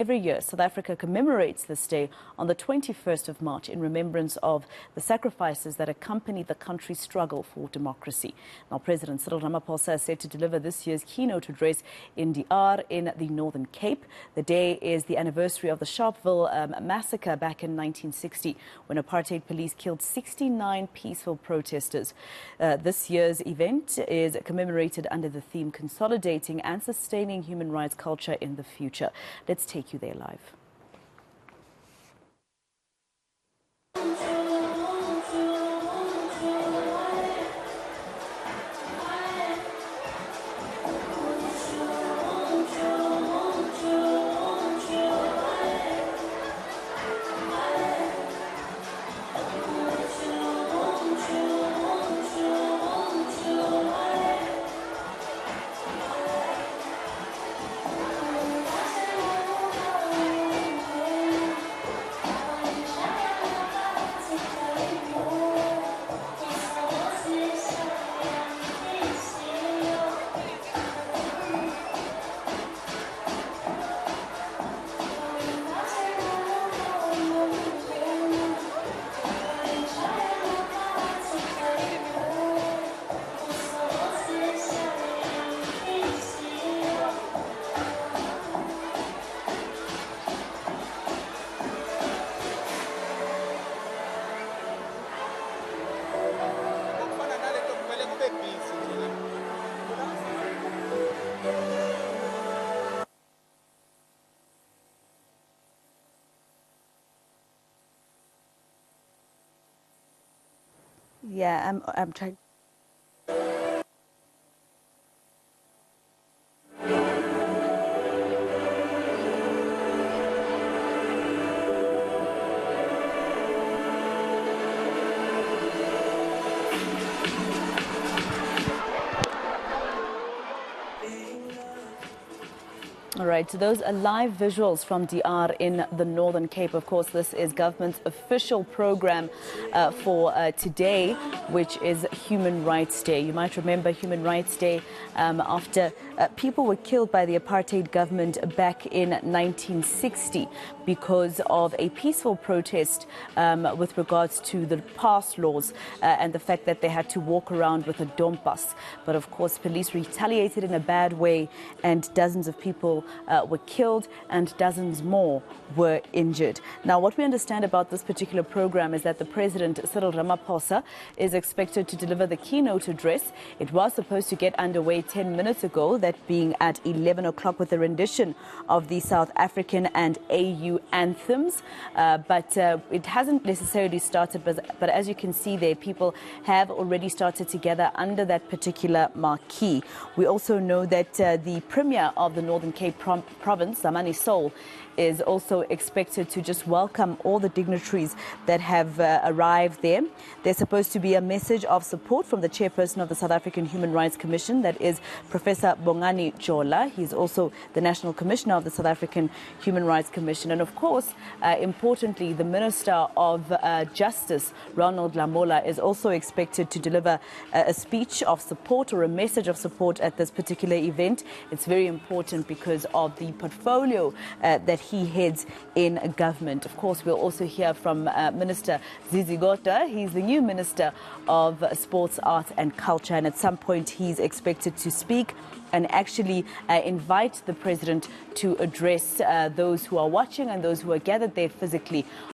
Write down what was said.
Every year, South Africa commemorates this day on the 21st of March in remembrance of the sacrifices that accompany the country's struggle for democracy. Now, President Cyril Ramaphosa is set to deliver this year's keynote address in DR in the Northern Cape. The day is the anniversary of the Sharpeville massacre back in 1960, when apartheid police killed 69 peaceful protesters. This year's event is commemorated under the theme Consolidating and Sustaining Human Rights Culture in the Future. Let's take you there live. Yeah, I'm trying. All right, so those are live visuals from DR in the Northern Cape. Of course, this is government's official program for today, which is Human Rights Day. You might remember Human Rights Day after people were killed by the apartheid government back in 1960 because of a peaceful protest with regards to the pass laws and the fact that they had to walk around with a dompas. But of course, police retaliated in a bad way and dozens of people were killed and dozens more were injured. Now, what we understand about this particular program is that the President, Cyril Ramaphosa, is expected to deliver the keynote address. It was supposed to get underway 10 minutes ago, that being at 11 o'clock with a rendition of the South African and AU anthems. But it hasn't necessarily started, but as you can see there, people have already started to gather under that particular marquee. We also know that the Premier of the Northern Cape Province, Zamani Soul, is also expected to just welcome all the dignitaries that have arrived there. There's supposed to be a message of support from the chairperson of the South African Human Rights Commission, that is Professor Bongani Jola. He's also the National Commissioner of the South African Human Rights Commission. And of course, importantly, the Minister of Justice, Ronald Lamola, is also expected to deliver a speech of support or a message of support at this particular event. It's very important because of the portfolio that he heads in government. Of course, we'll also hear from Minister Zizigota. He's the new Minister of Sports, Arts and Culture, and at some point he's expected to speak and actually invite the President to address those who are watching and those who are gathered there physically